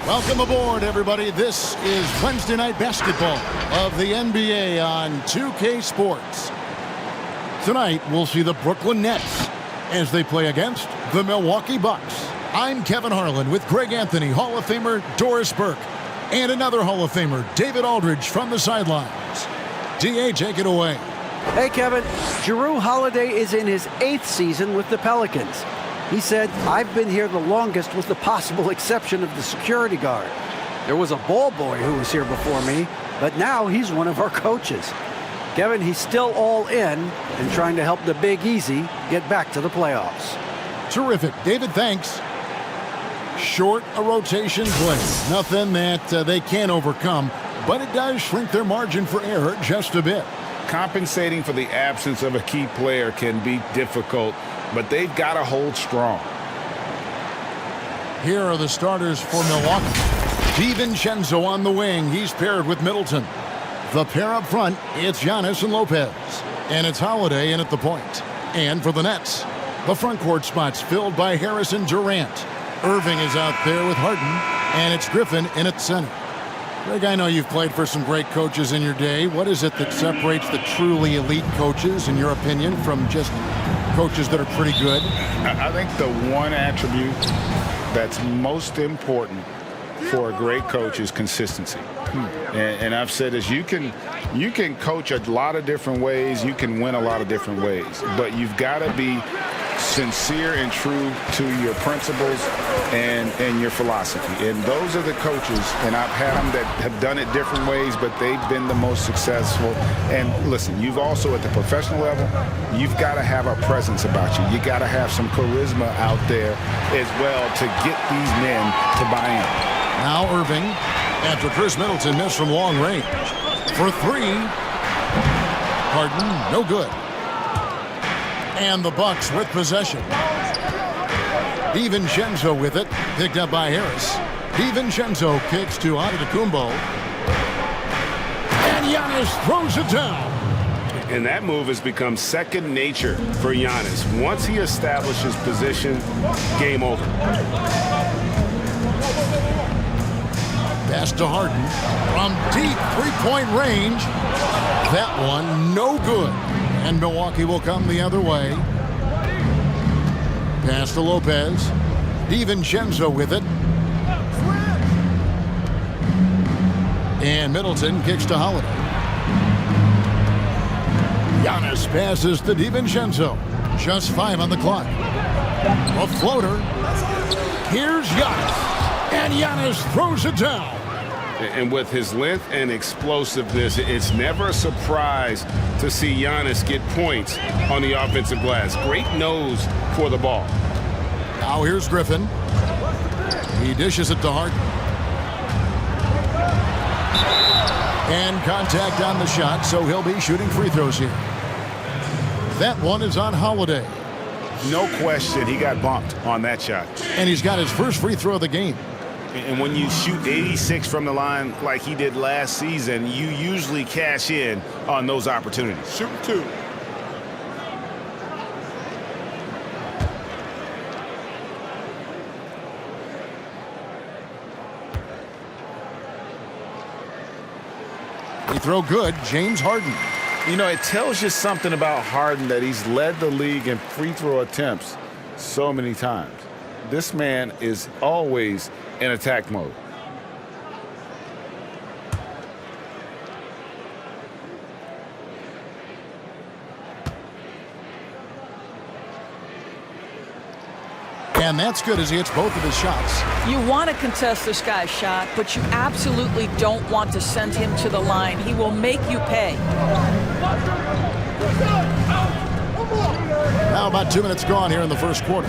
Welcome aboard, everybody. This is Wednesday Night Basketball of the NBA on 2K Sports. Tonight, we'll see the Brooklyn Nets as they play against the Milwaukee Bucks. I'm Kevin Harlan with Greg Anthony, Hall of Famer Doris Burke, and another Hall of Famer, David Aldridge, from the sidelines. DA, take it away. Hey, Kevin. Jrue Holiday is in his 8th season with the Pelicans. He said, "I've been here the longest with the possible exception of the security guard. There was a ball boy who was here before me, but now he's one of our coaches." Kevin, he's still all in and trying to help the Big Easy get back to the playoffs. Terrific. David, thanks. Short a rotation play. Nothing that they can't overcome, but it does shrink their margin for error just a bit. Compensating for the absence of a key player can be difficult, but they've got to hold strong. Here are the starters for Milwaukee. DiVincenzo on the wing. He's paired with Middleton. The pair up front, it's Giannis and Lopez. And it's Holiday in at the point. And for the Nets, the front court spots filled by Harris and Durant. Irving is out there with Harden, and it's Griffin in at center. Greg, I know you've played for some great coaches in your day. What is it that separates the truly elite coaches, in your opinion, from just coaches that are pretty good? I think the one attribute that's most important for a great coach is consistency. And I've said this, you can coach a lot of different ways, you can win a lot of different ways, but you've got to be sincere and true to your principles and your philosophy. And those are the coaches, and I've had them that have done it different ways, but they've been the most successful. And listen, you've also, at the professional level, you've got to have a presence about you. You got to have some charisma out there as well to get these men to buy in. Now Irving, after Chris Middleton missed from long range. For three. Harden, no good. And the Bucks with possession. DiVincenzo with it, picked up by Harris. DiVincenzo kicks to Antetokounmpo. And Giannis throws it down. And that move has become second nature for Giannis. Once he establishes position, game over. Pass to Harden from deep three-point range. That one no good. And Milwaukee will come the other way. Pass to Lopez. DiVincenzo with it. And Middleton kicks to Holiday. Giannis passes to DiVincenzo. Just 5 on the clock. A floater. Here's Giannis. And Giannis throws it down. And with his length and explosiveness, it's never a surprise to see Giannis get points on the offensive glass. Great nose for the ball. Now here's Griffin. He dishes it to Harden. And contact on the shot, so he'll be shooting free throws here. That one is on Holiday. No question, he got bumped on that shot. And he's got his first free throw of the game. And when you shoot 86 from the line like he did last season, you usually cash in on those opportunities. Shoot two. He throw good, James Harden. You know, it tells you something about Harden that he's led the league in free throw attempts so many times. This man is always in attack mode. And that's good as he hits both of his shots. You want to contest this guy's shot, but you absolutely don't want to send him to the line. He will make you pay. Now about 2 minutes gone here in the first quarter.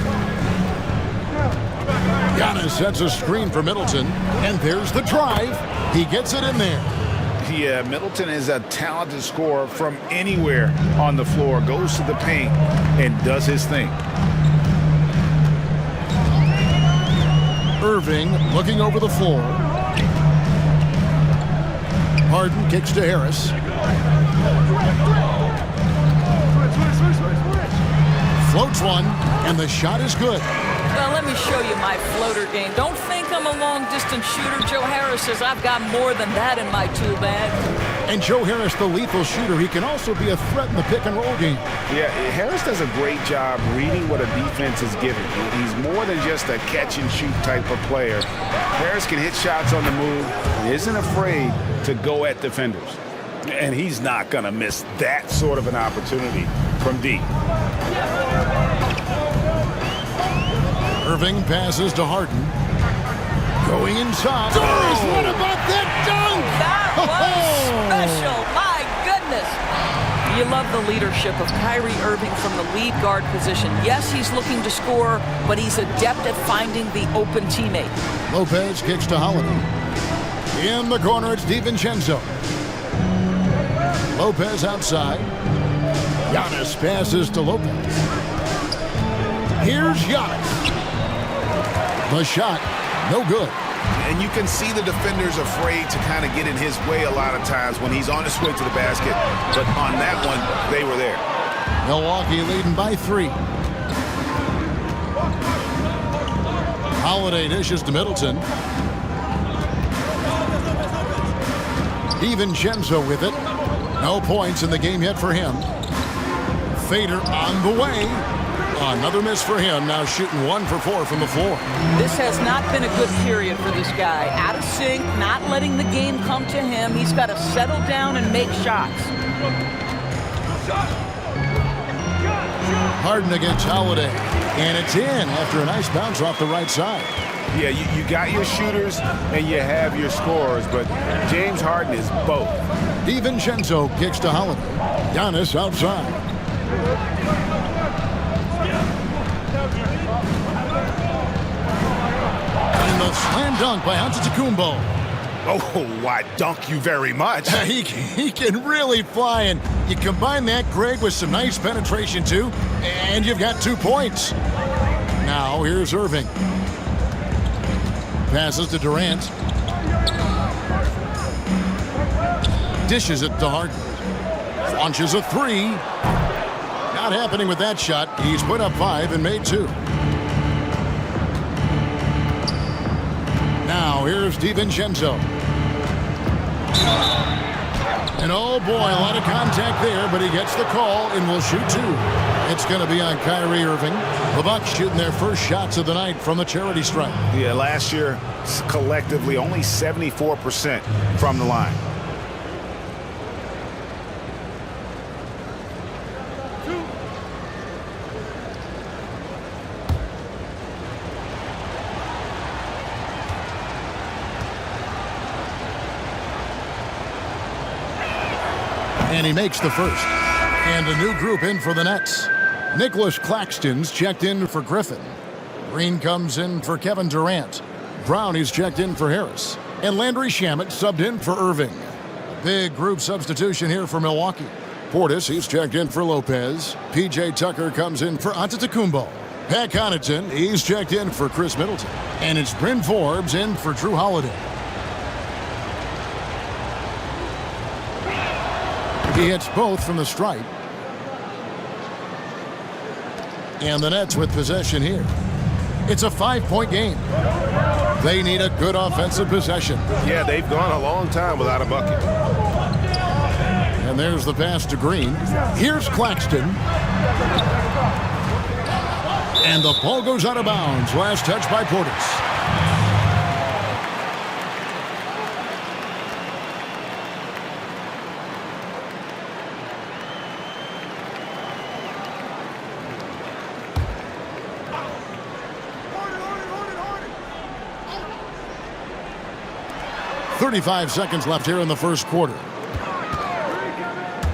Giannis sets a screen for Middleton, and there's the drive. He gets it in there. Yeah, Middleton is a talented scorer from anywhere on the floor, goes to the paint and does his thing. Irving looking over the floor. Harden kicks to Harris. Floats one, and the shot is good. Well, let me show you my floater game. Don't think I'm a long-distance shooter. Joe Harris says I've got more than that in my tool bag. And Joe Harris, the lethal shooter, he can also be a threat in the pick-and-roll game. Yeah, Harris does a great job reading what a defense is giving. He's more than just a catch-and-shoot type of player. Harris can hit shots on the move and isn't afraid to go at defenders. And he's not going to miss that sort of an opportunity from deep. Irving passes to Harden. Going inside. Doris, what about that dunk? That was special. My goodness. You love the leadership of Kyrie Irving from the lead guard position. Yes, he's looking to score, but he's adept at finding the open teammate. Lopez kicks to Holiday. In the corner, it's DiVincenzo. Lopez outside. Giannis passes to Lopez. Here's Giannis. The shot, no good. And you can see the defenders afraid to kind of get in his way a lot of times when he's on his way to the basket. But on that one, they were there. Milwaukee leading by 3. Holiday dishes to Middleton. DiVincenzo with it. No points in the game yet for him. Fader on the way. Another miss for him, now shooting 1 for 4 from the floor. This has not been a good period for this guy. Out of sync, not letting the game come to him. He's got to settle down and make shots. Harden against Holiday. And it's in after a nice bounce off the right side. Yeah, you got your shooters and you have your scorers, but James Harden is both. DiVincenzo kicks to Holiday. Giannis outside. And the slam dunk by Antetokounmpo. Oh, why, dunk you very much. He can really fly, and you combine that, Greg, with some nice penetration, too, and you've got 2 points. Now, here's Irving. Passes to Durant. Dishes it to Harden. Launches a 3. Not happening with that shot. He's put up 5 and made 2. Now, here's DiVincenzo. And oh boy, a lot of contact there, but he gets the call and will shoot 2. It's going to be on Kyrie Irving. The Bucks shooting their first shots of the night from the charity stripe. Yeah, last year, collectively, only 74% from the line. And he makes the first. And a new group in for the Nets. Nicholas Claxton's checked in for Griffin. Green comes in for Kevin Durant. Brown is checked in for Harris. And Landry Shamet subbed in for Irving. Big group substitution here for Milwaukee. Portis, he's checked in for Lopez. P.J. Tucker comes in for Antetokounmpo. Pat Connaughton, he's checked in for Chris Middleton. And it's Bryn Forbes in for Drew Holiday. He hits both from the stripe. And the Nets with possession here. It's a 5-point game. They need a good offensive possession. Yeah, they've gone a long time without a bucket. And there's the pass to Green. Here's Claxton. And the ball goes out of bounds. Last touch by Portis. .35 seconds left here in the first quarter.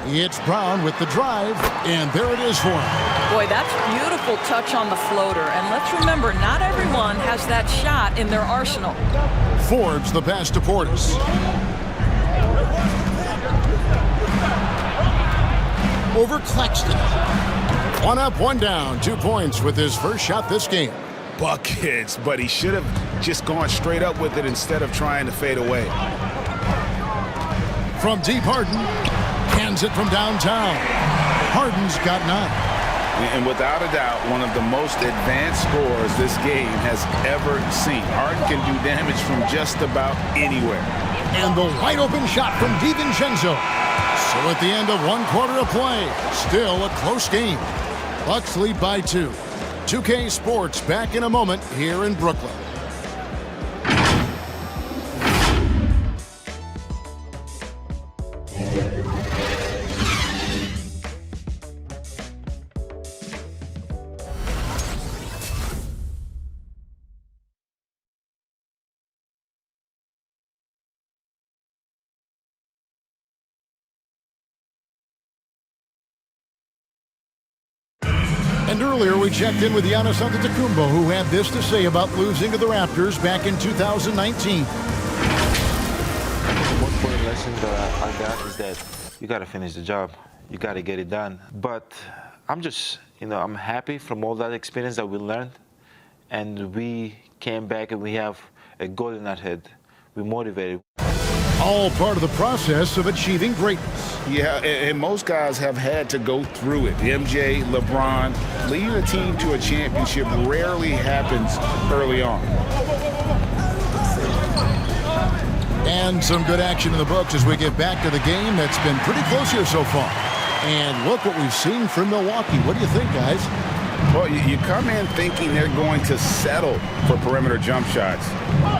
It's Brown with the drive, and there it is for him. Boy, that's beautiful touch on the floater. And let's remember, not everyone has that shot in their arsenal. Forbes the pass to Portis. Over Claxton. 1 up, 1 down. 2 points with his first shot this game. Buckets, but he should have just gone straight up with it instead of trying to fade away. From deep, Harden hands it from downtown. Harden's got 9. And without a doubt, one of the most advanced scorers this game has ever seen. Harden can do damage from just about anywhere. And the wide open shot from DiVincenzo. So at the end of 1 quarter of play, still a close game. Bucks lead by 2. 2K Sports back in a moment here in Brooklyn. And earlier we checked in with Giannis Antetokounmpo, who had this to say about losing to the Raptors back in 2019. One important lesson that I got is that you got to finish the job. You got to get it done. But I'm just, I'm happy from all that experience that we learned. And we came back and we have a goal in our head. We're motivated. All part of the process of achieving greatness. Yeah, and most guys have had to go through it. MJ, LeBron, leading a team to a championship rarely happens early on. And some good action in the books as we get back to the game that's been pretty close here so far. And look what we've seen from Milwaukee. What do you think, guys? Well, you come in thinking they're going to settle for perimeter jump shots.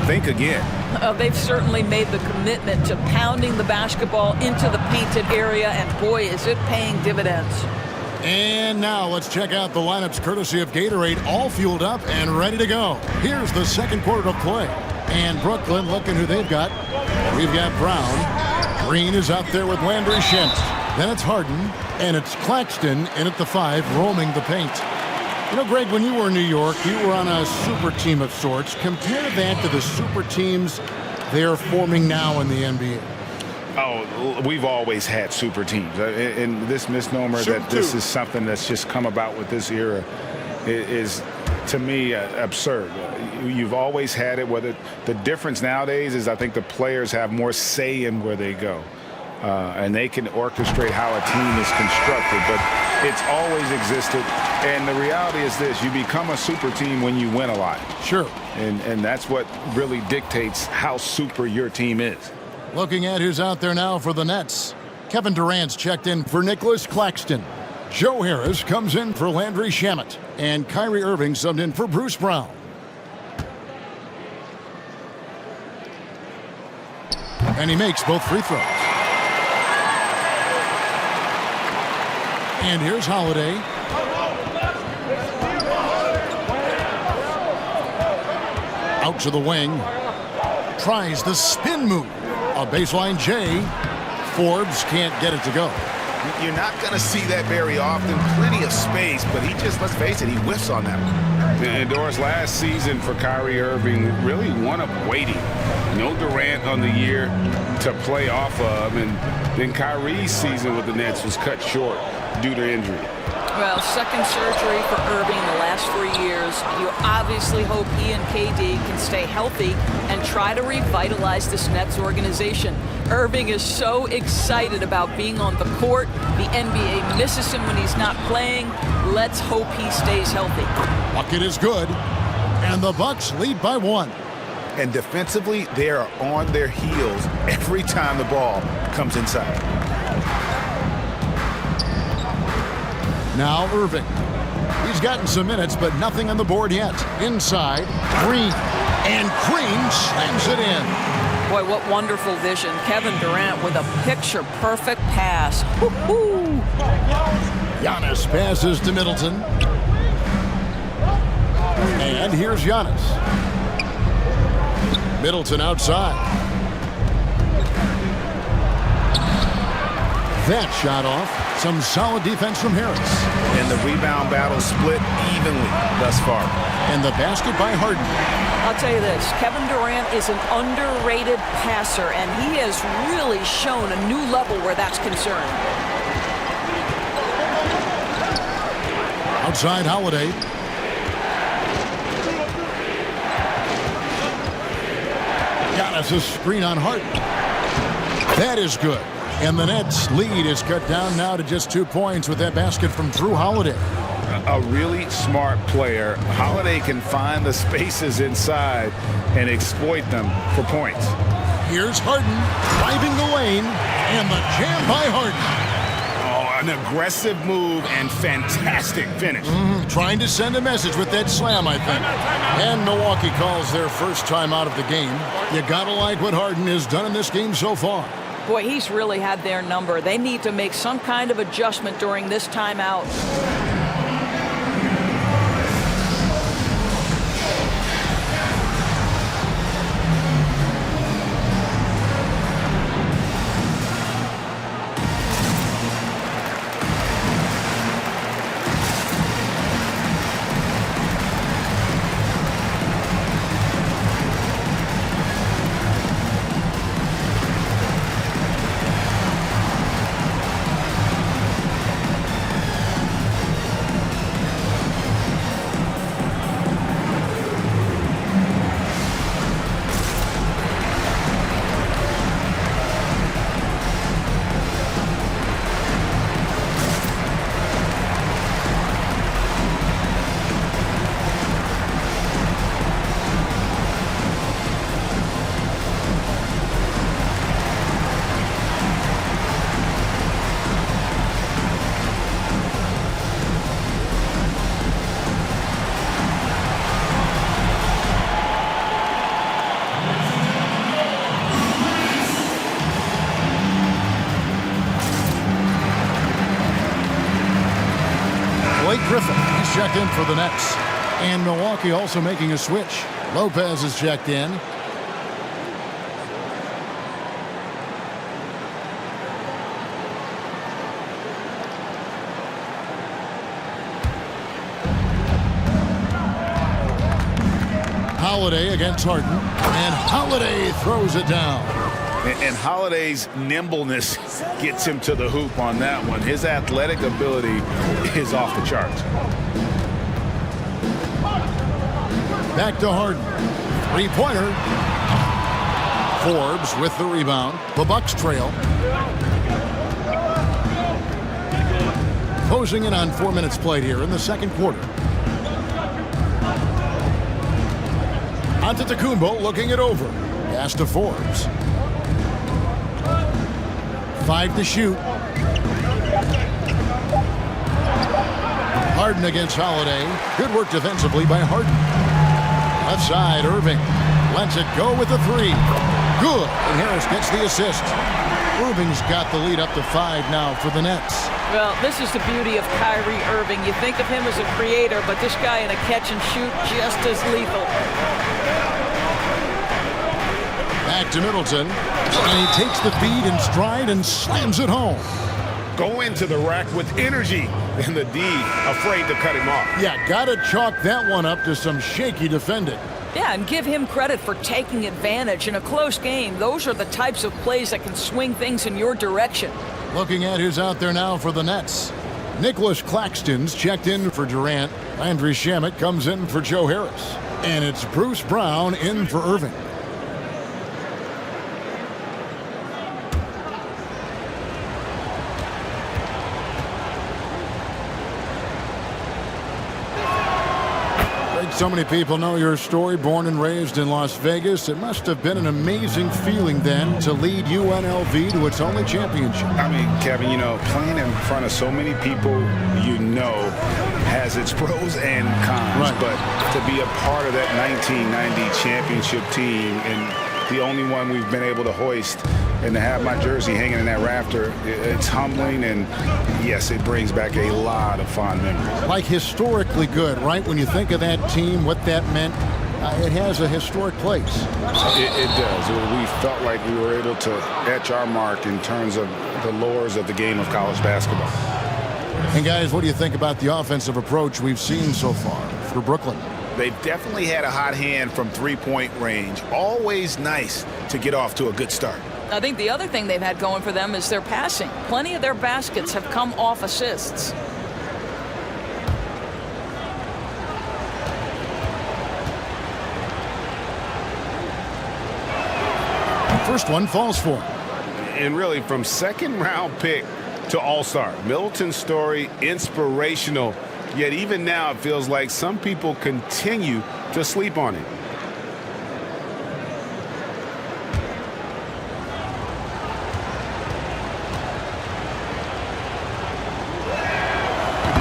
Think again. They've certainly made the commitment to pounding the basketball into the painted area, and boy, is it paying dividends. And now let's check out the lineups courtesy of Gatorade, all fueled up and ready to go. Here's the second quarter of play. And Brooklyn, looking who they've got. We've got Brown. Green is out there with Landry Shamet. Then it's Harden, and it's Claxton in at the 5, roaming the paint. Greg, when you were in New York, you were on a super team of sorts. Compare that to the super teams they're forming now in the NBA. Oh, we've always had super teams. And this misnomer that this is something that's just come about with this era is, to me, absurd. You've always had it. Whether the difference nowadays is I think the players have more say in where they go. And they can orchestrate how a team is constructed. But it's always existed. And the reality is this, you become a super team when you win a lot. Sure. And that's what really dictates how super your team is. Looking at who's out there now for the Nets. Kevin Durant's checked in for Nicholas Claxton. Joe Harris comes in for Landry Shamet. And Kyrie Irving subbed in for Bruce Brown. And he makes both free throws. And here's Holiday. Out to the wing. Tries the spin move. A baseline J. Forbes can't get it to go. You're not going to see that very often. Plenty of space, but he just, let's face it, he whiffs on that one. And Doris, last season for Kyrie Irving, really one of waiting. No Durant on the year to play off of. And then Kyrie's season with the Nets was cut short due to injury. Well, second surgery for Irving in the last 3 years. You obviously hope he and KD can stay healthy and try to revitalize this Nets organization. Irving is so excited about being on the court. The NBA misses him when he's not playing. Let's hope he stays healthy. Bucket is good. And the Bucks lead by 1. And defensively, they are on their heels every time the ball comes inside. Now Irving. He's gotten some minutes, but nothing on the board yet. Inside, Green. And Green slams it in. Boy, what wonderful vision. Kevin Durant with a picture-perfect pass. Woo-hoo! Giannis passes to Middleton. And here's Giannis. Middleton outside. That shot off. Some solid defense from Harris. And the rebound battle split evenly thus far. And the basket by Harden. I'll tell you this, Kevin Durant is an underrated passer, and he has really shown a new level where that's concerned. Outside Holiday. Giannis' screen on Harden. That is good. And the Nets' lead is cut down now to just 2 points with that basket from Drew Holiday. a really smart player. Holiday can find the spaces inside and exploit them for points. Here's Harden driving the lane, and the jam by Harden. Oh, an aggressive move and fantastic finish. Trying to send a message with that slam, I think. And Milwaukee calls their first time out of the game. You gotta like what Harden has done in this game so far. Boy, he's really had their number. They need to make some kind of adjustment during this timeout. He's checked in for the Nets. And Milwaukee also making a switch. Lopez is checked in. Holiday against Harden. And Holiday throws it down. And Holiday's nimbleness gets him to the hoop on that one. His athletic ability is off the charts. Back to Harden. Three-pointer. Forbes with the rebound. The Bucks trail. Closing in on 4 minutes played here in the second quarter. Antetokounmpo looking it over. Pass to Forbes. 5 to shoot. Harden against Holiday. Good work defensively by Harden. Left side, Irving. Lets it go with the three. Good. And Harris gets the assist. Irving's got the lead up to 5 now for the Nets. Well, this is the beauty of Kyrie Irving. You think of him as a creator, but this guy in a catch and shoot just as lethal. Back to Middleton. And he takes the feed in stride and slams it home. Go into the rack with energy, and the D afraid to cut him off. Yeah, gotta chalk that one up to some shaky defending. Yeah, and give him credit for taking advantage in a close game. Those are the types of plays that can swing things in your direction. Looking at who's out there now for the Nets. Nicholas Claxton's checked in for Durant. Landry Shamet comes in for Joe Harris. And it's Bruce Brown in for Irving. So many people know your story. Born and raised in Las Vegas, it must have been an amazing feeling then to lead UNLV to its only championship. I mean, Kevin, you know, playing in front of so many people you know has its pros and cons. Right. But to be a part of that 1990 championship team and the only one we've been able to hoist and to have my jersey hanging in that rafter, it's humbling, and yes, it brings back a lot of fond memories. Like historically good, right? When you think of that team, what that meant, it has a historic place. It does. We felt like we were able to etch our mark in terms of the lures of the game of college basketball. And guys, what do you think about the offensive approach we've seen so far for Brooklyn? They've definitely had a hot hand from three-point range. Always nice to get off to a good start. I think the other thing they've had going for them is their passing. Plenty of their baskets have come off assists. First one falls for him. And really, from second-round pick to all-star, Middleton's story inspirational Yet even now, it feels like some people continue to sleep on him.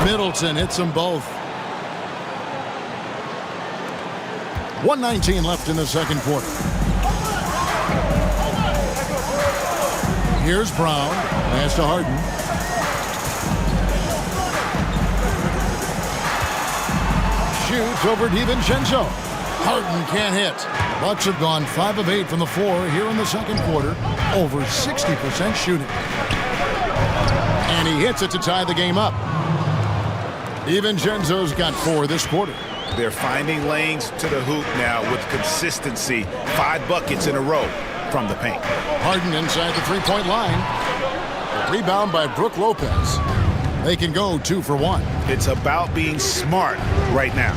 Middleton hits them both. 1:19 left in the second quarter. Here's Brown. Pass to Harden. Shoots over DiVincenzo. Harden can't hit. Bucks have gone 5 of 8 from the floor here in the second quarter. Over 60% shooting. And he hits it to tie the game up. DiVincenzo's got 4 this quarter. They're finding lanes to the hoop now with consistency. 5 buckets in a row from the paint. Harden inside the three-point line. A rebound by Brook Lopez. They can go 2 for 1. It's about being smart right now.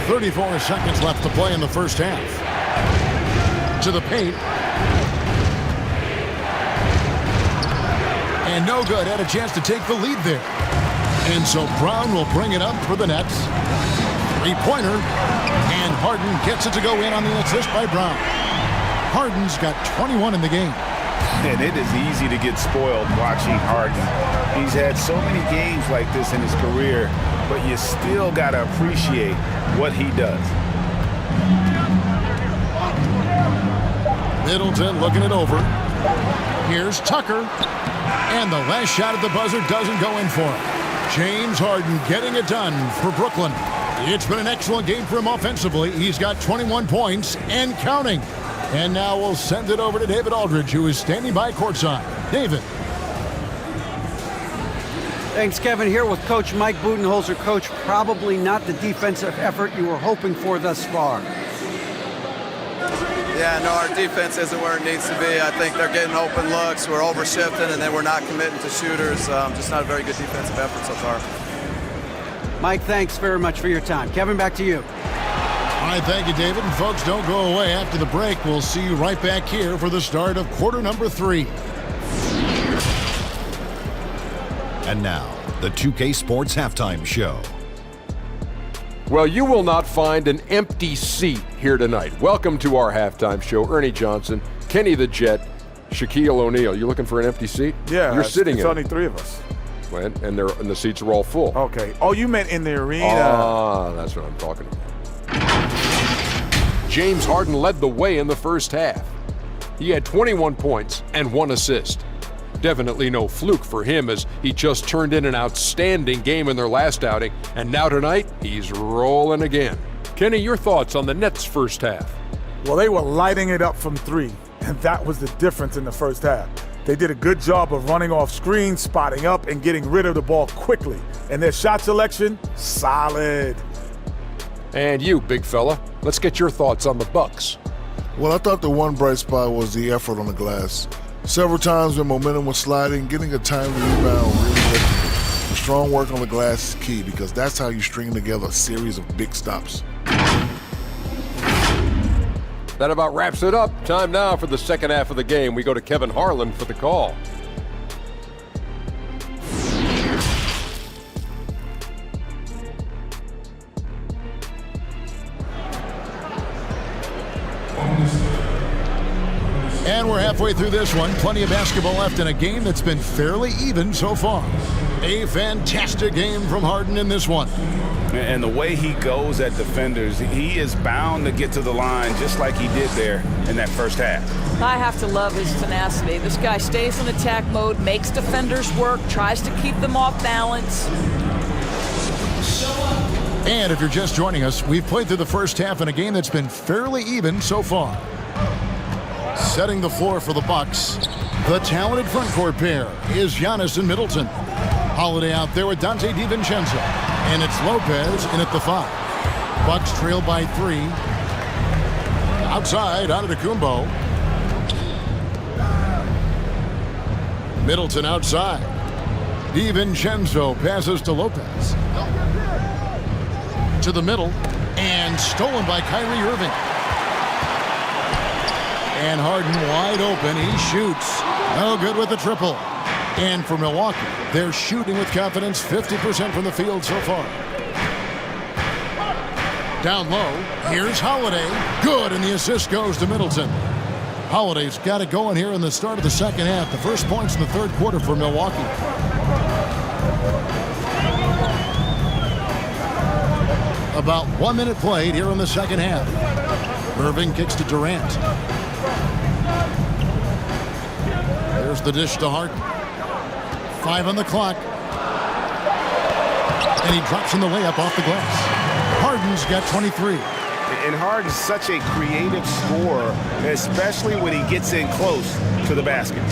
34 seconds left to play in the first half. To the paint. And no good. Had a chance to take the lead there. And so Brown will bring it up for the Nets. Three-pointer. And Harden gets it to go in on the assist by Brown. Harden's got 21 in the game. And it is easy to get spoiled watching Harden. He's had so many games like this in his career, but you still got to appreciate what he does. Middleton looking it over. Here's Tucker. And the last shot at the buzzer doesn't go in for him. James Harden getting it done for Brooklyn. It's been an excellent game for him offensively. He's got 21 points and counting. And now we'll send it over to David Aldridge, who is standing by courtside. David. Thanks, Kevin. Here with Coach Mike Budenholzer. Coach, probably not the defensive effort you were hoping for thus far. Yeah, no, our defense isn't where it needs to be. I think they're getting open looks. We're overshifting, and then we're not committing to shooters. Just not a very good defensive effort so far. Mike, thanks very much for your time. Kevin, back to you. All right, thank you, David. And folks, don't go away. After the break, we'll see you right back here for the start of quarter number 3. And now, the 2K Sports Halftime Show. Well, you will not find an empty seat here tonight. Welcome to our halftime show. Ernie Johnson, Kenny the Jet, Shaquille O'Neal. You looking for an empty seat? Yeah, you're sitting it's in. only 3 of us. And the seats are all full. Okay. Oh, you meant in the arena. Ah, that's what I'm talking about. James Harden led the way in the first half. He had 21 points and 1 assist. Definitely no fluke for him, as he just turned in an outstanding game in their last outing, and now tonight he's rolling again. Kenny, your thoughts on the Nets' first half? Well, they were lighting it up from 3, and that was the difference in the first half. They did a good job of running off screens, spotting up, and getting rid of the ball quickly. And their shot selection, solid. And you, big fella, let's get your thoughts on the Bucks. Well, I thought the one bright spot was the effort on the glass. Several times when momentum was sliding, getting a timely rebound really lifted it. Strong work on the glass is key, because that's how you string together a series of big stops. That about wraps it up. Time now for the second half of the game. We go to Kevin Harlan for the call. And we're halfway through this one. Plenty of basketball left in a game that's been fairly even so far. A fantastic game from Harden in this one. And the way he goes at defenders, he is bound to get to the line just like he did there in that first half. I have to love his tenacity. This guy stays in attack mode, makes defenders work, tries to keep them off balance. And if you're just joining us, we've played through the first half in a game that's been fairly even so far. Setting the floor for the Bucks, the talented front court pair is Giannis and Middleton. Holiday out there with Dante DiVincenzo. And it's Lopez in at the 5. Bucks trail by 3. Outside, Antetokounmpo. Middleton outside. DiVincenzo passes to Lopez. To the middle. And stolen by Kyrie Irving. And Harden wide open. He shoots. No good with the triple. And for Milwaukee, they're shooting with confidence, 50% from the field so far. Down low, here's Holiday. Good, and the assist goes to Middleton. Holiday's got it going here in the start of the second half. The first points in the third quarter for Milwaukee. About 1 minute played here in the second half. Irving kicks to Durant. There's the dish to Harden. 5 on the clock. And he drops in the layup off the glass. Harden's got 23. And Harden's such a creative scorer, especially when he gets in close to the basket.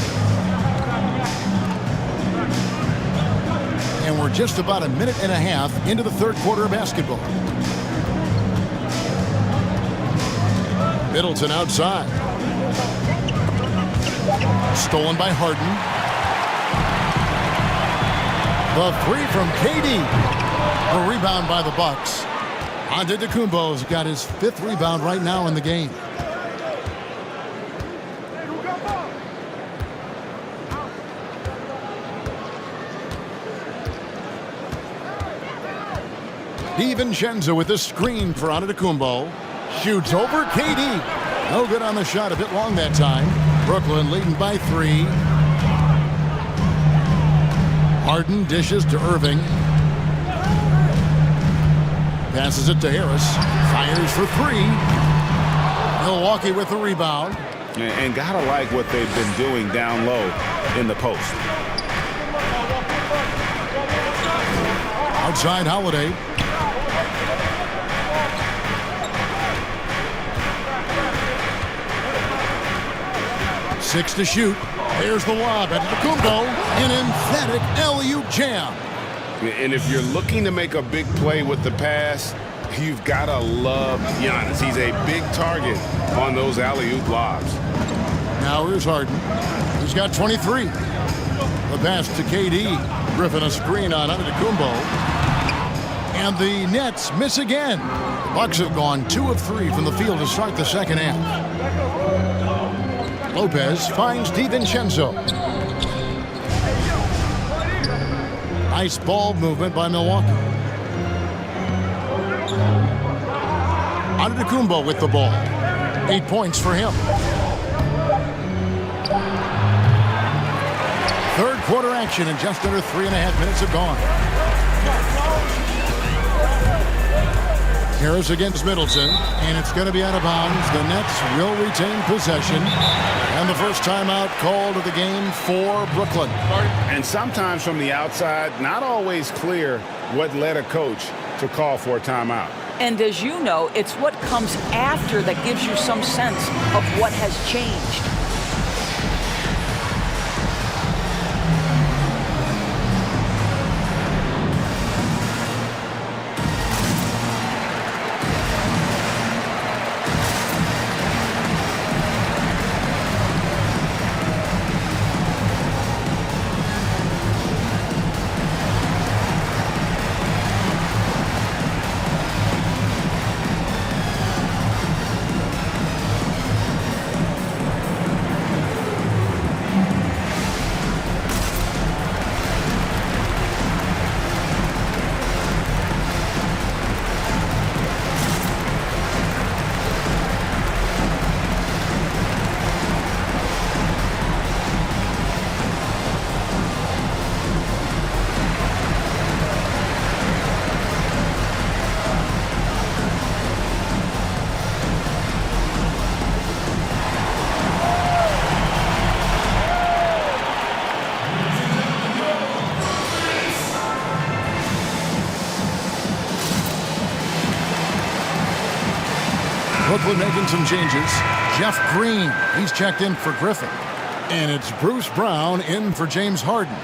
And we're just about a minute and a half into the third quarter of basketball. Middleton outside. Stolen by Harden. The three from KD. A rebound by the Bucks. Antetokounmpo's got his 5th rebound right now in the game. DiVincenzo with the screen for Antetokounmpo. Shoots over KD. No good on the shot, a bit long that time. Brooklyn leading by 3. Harden dishes to Irving. Passes it to Harris. Fires for 3. Milwaukee with the rebound. And gotta like what they've been doing down low in the post. Outside Holiday. Six to shoot. There's the lob at Antetokounmpo. An emphatic alley-oop jam. And if you're looking to make a big play with the pass, you've got to love Giannis. He's a big target on those alley-oop lobs. Now here's Harden. He's got 23. The pass to KD. Griffin a screen on Antetokounmpo. And the Nets miss again. The Bucks have gone 2 of 3 from the field to start the second half. Lopez finds DiVincenzo. Nice ball movement by Milwaukee. Antetokounmpo with the ball. 8 points for him. Third quarter action and just under 3.5 minutes have gone. Harris against Middleton, and it's going to be out of bounds. The Nets will retain possession. And the first timeout called of the game for Brooklyn. And sometimes from the outside, not always clear what led a coach to call for a timeout. And as you know, it's what comes after that gives you some sense of what has changed. Brooklyn making some changes. Jeff Green, he's checked in for Griffin. And it's Bruce Brown in for James Harden.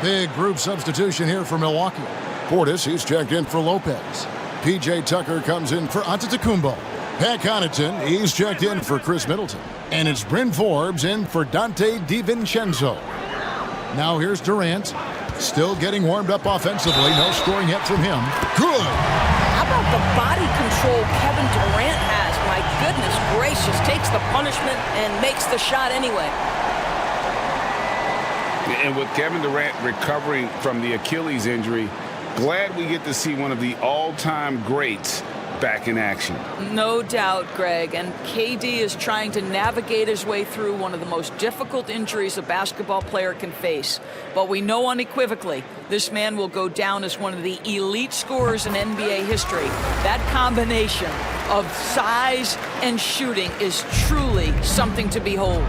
Big group substitution here for Milwaukee. Portis, he's checked in for Lopez. P.J. Tucker comes in for Antetokounmpo. Pat Connaughton, he's checked in for Chris Middleton. And it's Bryn Forbes in for Dante DiVincenzo. Now here's Durant. Still getting warmed up offensively. No scoring yet from him. Good. How about the body control Kevin Durant has? My goodness gracious. Takes the punishment and makes the shot anyway. And with Kevin Durant recovering from the Achilles injury, glad we get to see one of the all-time greats back in action. No doubt, Greg. And KD is trying to navigate his way through one of the most difficult injuries a basketball player can face. But we know unequivocally this man will go down as one of the elite scorers in NBA history. That combination of size and shooting is truly something to behold.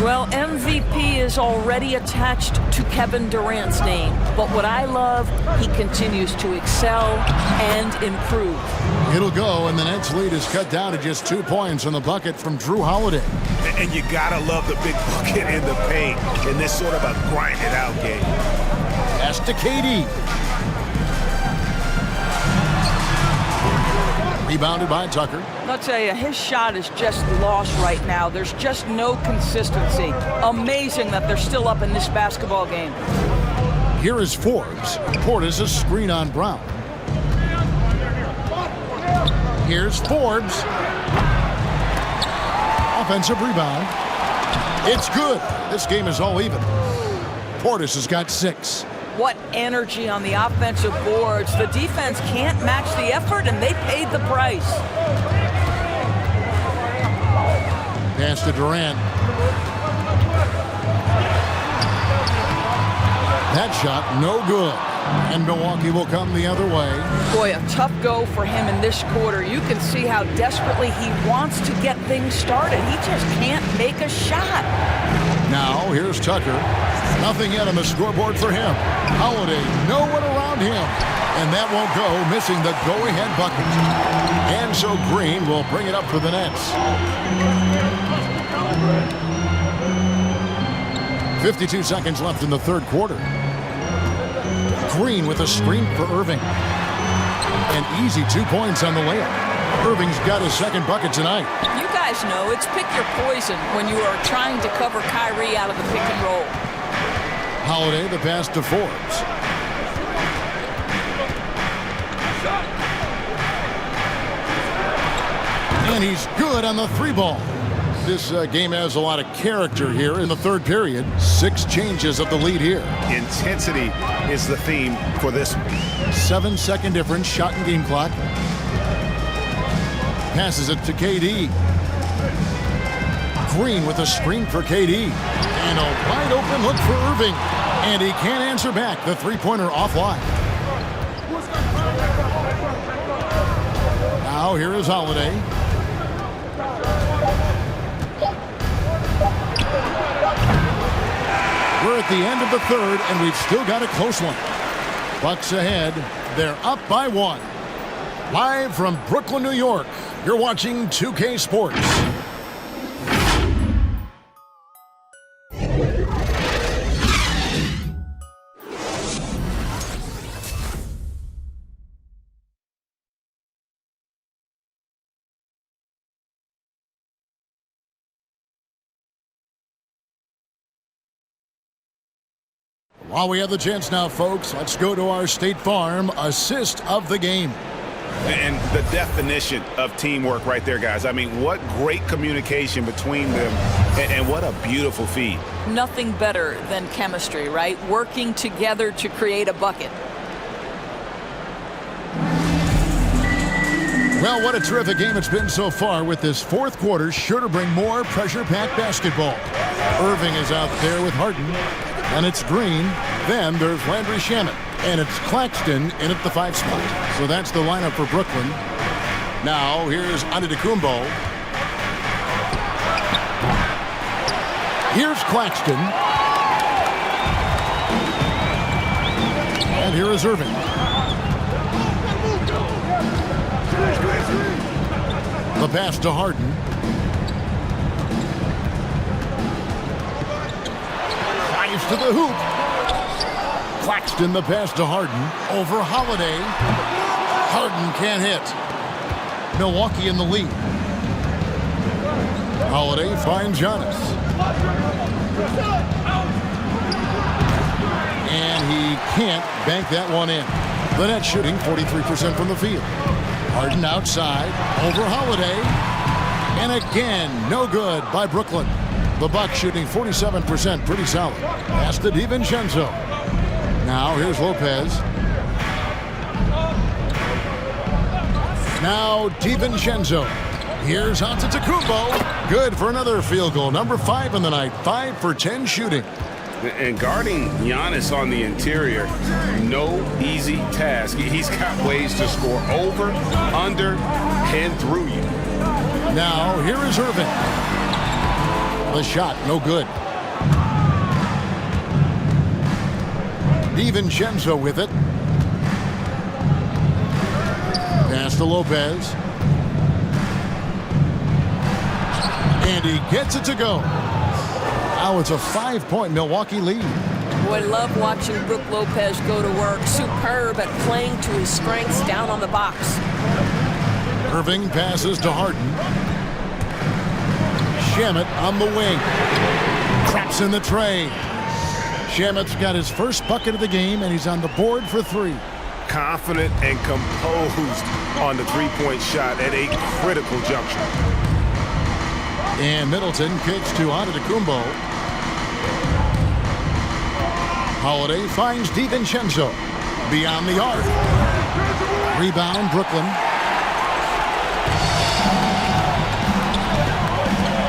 Well, MVP is already attached to Kevin Durant's name, but what I love, he continues to excel and improve. It'll go, and the Nets lead is cut down to just 2 points on the bucket from Drew Holiday. And you gotta love the big bucket in the paint in this sort of a grind-it-out game. Pass to KD. Rebounded by Tucker. I'll tell you, his shot is just lost right now. There's just no consistency. Amazing that they're still up in this basketball game. Here is Forbes. Portis a screen on Brown. Here's Forbes. Offensive rebound. It's good. This game is all even. Portis has got 6. What energy on the offensive boards. The defense can't match the effort, and they paid the price. Pass to Durant. That shot, no good. And Milwaukee will come the other way. Boy, a tough go for him in this quarter. You can see how desperately he wants to get things started. He just can't make a shot. Now, here's Tucker. Nothing yet on the scoreboard for him. Holiday, no one around him. And that won't go, missing the go-ahead bucket. And so Green will bring it up for the Nets. 52 seconds left in the third quarter. Green with a screen for Irving. An easy 2 points on the layup. Irving's got his second bucket tonight. You guys know it's pick your poison when you are trying to cover Kyrie out of the pick and roll. Holiday, the pass to Forbes. And he's good on the 3-ball. This game has a lot of character here in the third period. 6 changes of the lead here. Intensity is the theme for this one. 7-second difference, shot and game clock. Passes it to KD. Green with a screen for KD. And a wide open look for Irving. And he can't answer back. The three-pointer offline. Now here is Holiday. We're at the end of the third, and we've still got a close one. Bucks ahead. They're up by 1. Live from Brooklyn, New York, you're watching 2K Sports. While we have the chance now, folks, let's go to our State Farm assist of the game. And the definition of teamwork right there, guys. I mean, what great communication between them, and what a beautiful feed. Nothing better than chemistry, right? Working together to create a bucket. Well, what a terrific game it's been so far, with this fourth quarter sure to bring more pressure-packed basketball. Irving is out there with Harden, and it's Green. Then there's Landry Shamet, and it's Claxton in at the 5 spot. So that's the lineup for Brooklyn. Now here's Antetokounmpo. Here's Claxton. And here is Irving. The pass to Harden. Drives to the hoop. Claxton, the pass to Harden. Over Holiday. Harden can't hit. Milwaukee in the lead. Holiday finds Giannis. And he can't bank that one in. The Nets shooting 43% from the field. Harden outside, over Holiday, and again, no good by Brooklyn. The Bucks shooting 47%, pretty solid. Pass to DiVincenzo. Now here's Lopez. Now DiVincenzo. Here's Antetokounmpo. Good for another field goal. Number 5 in the night. 5 for 10 shooting. And guarding Giannis on the interior, no easy task. He's got ways to score over, under, and through you. Now, here is Irving. The shot, no good. DiVincenzo with it. Pass to Lopez. And he gets it to go. Now it's a 5-point Milwaukee lead. Boy, love watching Brook Lopez go to work. Superb at playing to his strengths down on the box. Irving passes to Harden. Shamet on the wing. Traps in the tray. Shamet's got his first bucket of the game, and he's on the board for 3. Confident and composed on the three-point shot at a critical juncture. And Middleton kicks to Antetokounmpo. Holiday finds DiVincenzo beyond the arc. Rebound, Brooklyn.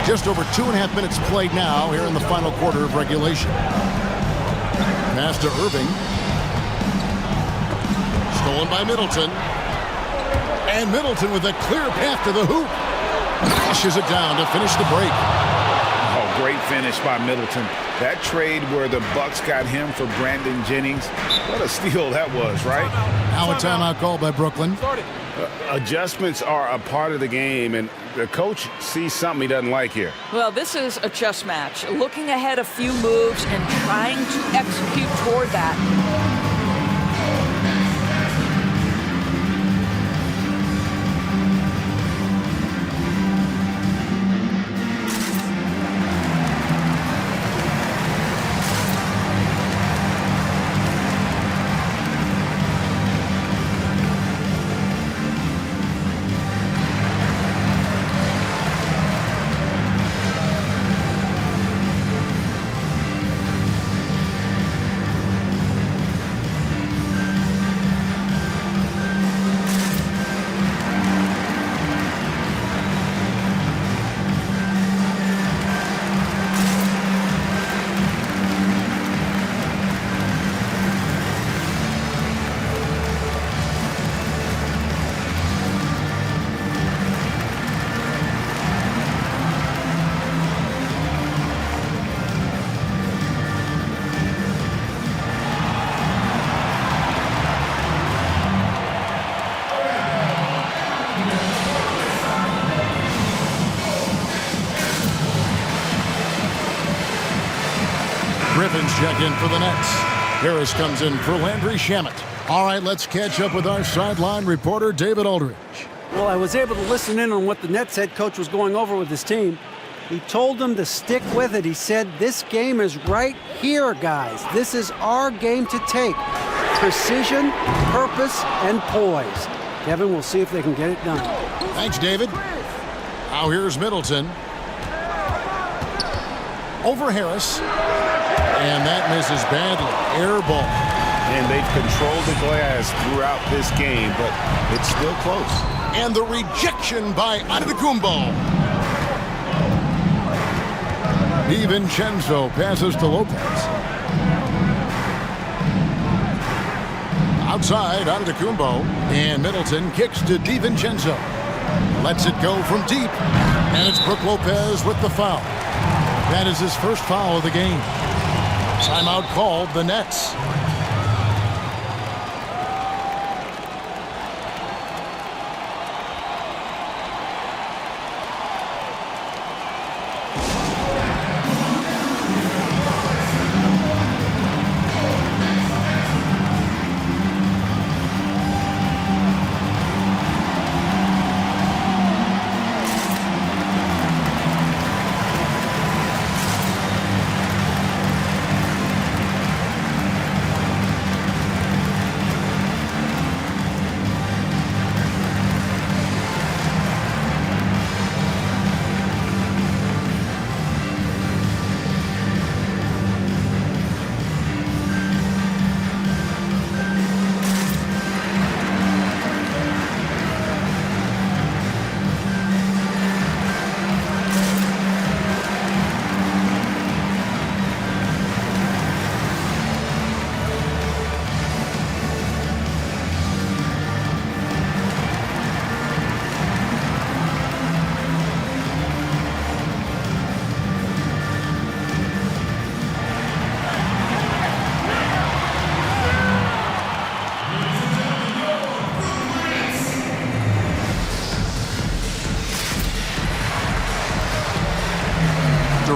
Just over 2.5 minutes played now here in the final quarter of regulation. Pass to Irving. Stolen by Middleton. And Middleton with a clear path to the hoop. Pushes it down to finish the break. Oh, great finish by Middleton. That trade where the Bucks got him for Brandon Jennings, what a steal that was, right? Now a timeout called by Brooklyn. Adjustments are a part of the game, and the coach sees something he doesn't like here. Well, this is a chess match. Looking ahead a few moves and trying to execute toward that. Griffin's check in for the Nets. Harris comes in for Landry Shamet. All right, let's catch up with our sideline reporter, David Aldridge. Well, I was able to listen in on what the Nets head coach was going over with his team. He told them to stick with it. He said, this game is right here, guys. This is our game to take. Precision, purpose, and poise. Kevin, we'll see if they can get it done. Thanks, David. Now here's Middleton. Over Harris. And that misses badly. Air ball. And they've controlled the glass throughout this game, but it's still close. And the rejection by Antetokounmpo. DiVincenzo passes to Lopez. Outside, Antetokounmpo. And Middleton kicks to DiVincenzo. Lets it go from deep. And it's Brook Lopez with the foul. That is his first foul of the game. Timeout called the Nets.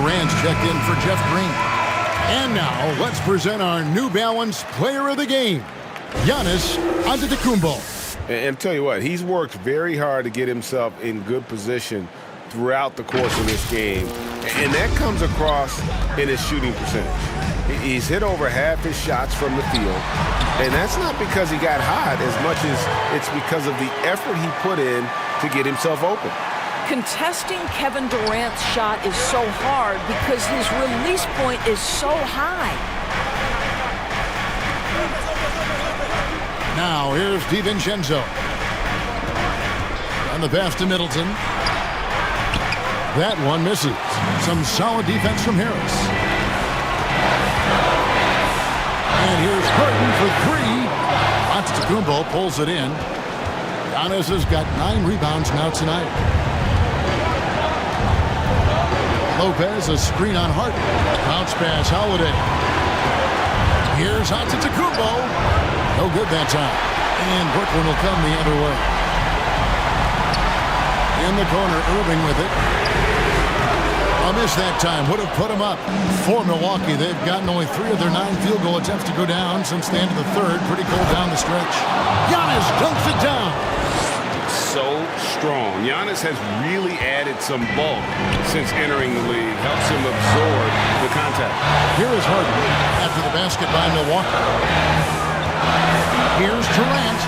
Durant's checked in for Jeff Green. And now, let's present our New Balance Player of the Game, Giannis Antetokounmpo. And tell you what, he's worked very hard to get himself in good position throughout the course of this game. And that comes across in his shooting percentage. He's hit over half his shots from the field. And that's not because he got hot as much as it's because of the effort he put in to get himself open. Contesting Kevin Durant's shot is so hard because his release point is so high. Now, here's DiVincenzo. On the pass to Middleton. That one misses. Some solid defense from Harris. And here's Harden for three. Antetokounmpo pulls it in. Giannis has got 9 rebounds now tonight. Lopez, a screen on Harden. Bounce pass, Holiday. Here's Antetokounmpo. No good that time. And Brooklyn will come the other way. In the corner, Irving with it. A miss that time. Would have put him up. For Milwaukee, they've gotten only 3 of their 9 field goal attempts to go down since the end of the third. Pretty cold down the stretch. Giannis dunks it down. So strong. Giannis has really added some bulk since entering the league. Helps him absorb the contact. Here is Harden after the basket by Milwaukee. Here's Durant.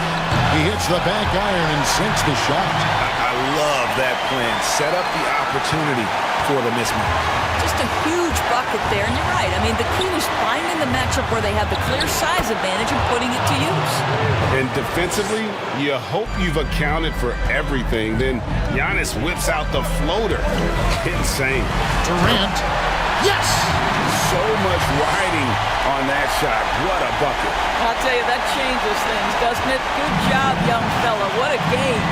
He hits the back iron and sinks the shot. I love that plan. Set up the opportunity for the mismatch. Just a huge bucket there, and you're right. I mean, the key was finding the matchup where they have the clear size advantage and putting it to use. And defensively, you hope you've accounted for everything. Then Giannis whips out the floater. Insane. Durant. Yes! So much riding on that shot. What a bucket. I'll tell you, that changes things, doesn't it? Good job, young fella. What a game.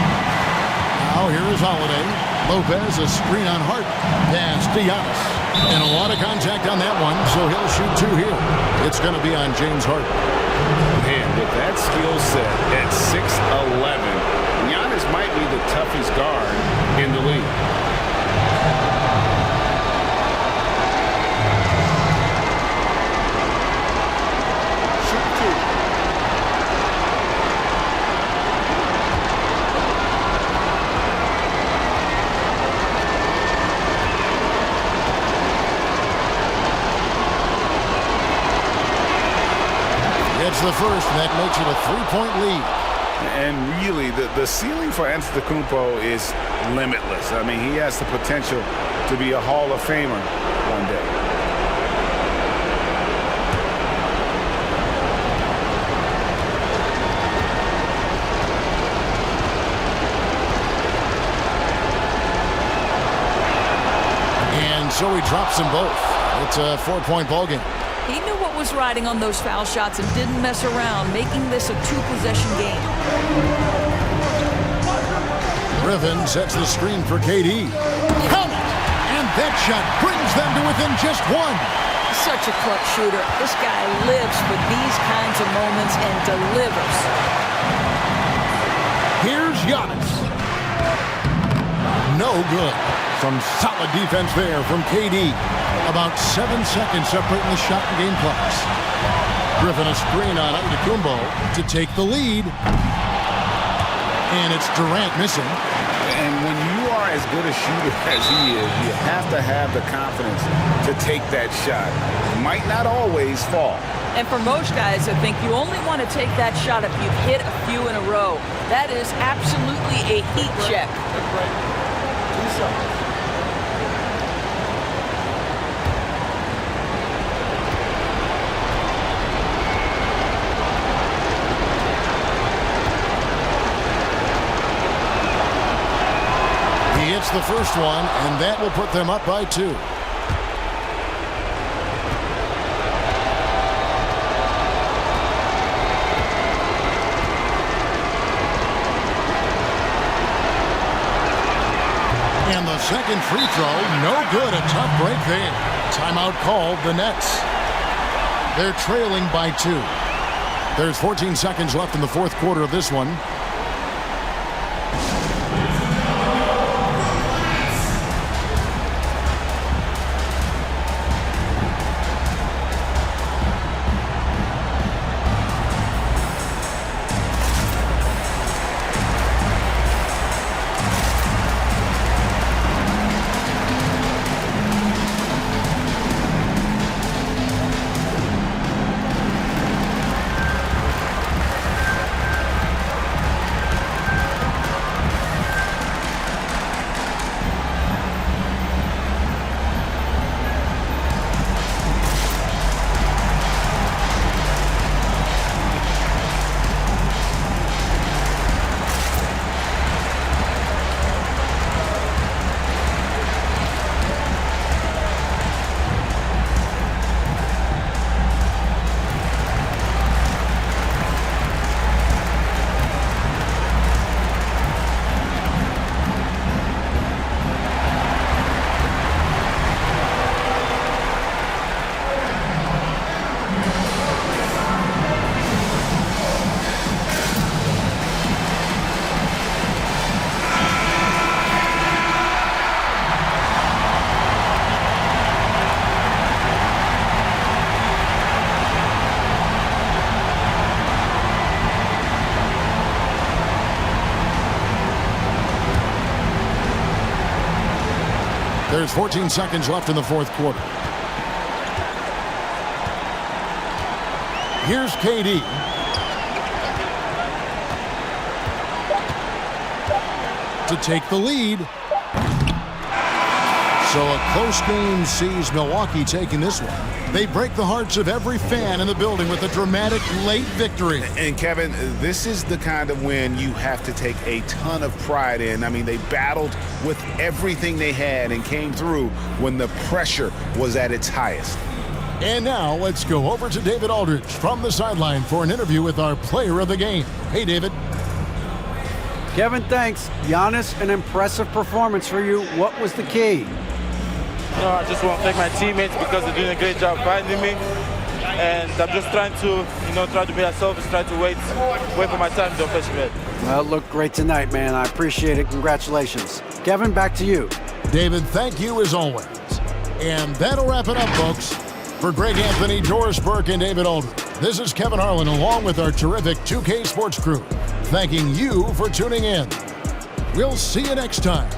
Now here is Holiday. Lopez, a screen on Hart. Pass to Giannis. And a lot of contact on that one, so he'll shoot 2 here. It's going to be on James Harden. Man, with that skill set at 6'11", Giannis might be the toughest guard in the league. It's the first, and that makes it a 3-point lead. And really, the ceiling for Antetokounmpo is limitless. I mean, he has the potential to be a Hall of Famer one day. And so he drops them both. It's a 4-point ball game. He knew what was riding on those foul shots and didn't mess around, making this a 2-possession game. Griffin sets the screen for KD. Count it! And that shot brings them to within just 1. Such a clutch shooter. This guy lives for these kinds of moments and delivers. Here's Giannis. No good. Some solid defense there from KD. About 7 seconds separating the shot and game clocks. Griffin a screen on Antetokounmpo to take the lead. And it's Durant missing. And when you are as good a shooter as he is, you have to have the confidence to take that shot. It might not always fall. And for most guys, I think you only want to take that shot if you've hit a few in a row. That is absolutely a heat check. He hits the first one, and that will put them up by 2. And the second free throw, no good. A tough break there. Timeout called, the Nets. They're trailing by 2. There's 14 seconds left in the fourth quarter of this one. There's 14 seconds left in the fourth quarter. Here's KD. To take the lead. So a close game sees Milwaukee taking this one. They break the hearts of every fan in the building with a dramatic late victory. And Kevin, this is the kind of win you have to take a ton of pride in. I mean, they battled with everything they had and came through when the pressure was at its highest. And now let's go over to David Aldridge from the sideline for an interview with our player of the game. Hey, David. Kevin, thanks. Giannis, an impressive performance for you. What was the key? I just want to thank my teammates because they're doing a great job finding me. And I'm just trying to, try to be selfish, try to wait for my time to officiate. Well, it looked great tonight, man. I appreciate it. Congratulations. Kevin, back to you. David, thank you as always. And that'll wrap it up, folks. For Greg Anthony, Doris Burke, and David Aldridge, this is Kevin Harlan along with our terrific 2K Sports crew, thanking you for tuning in. We'll see you next time.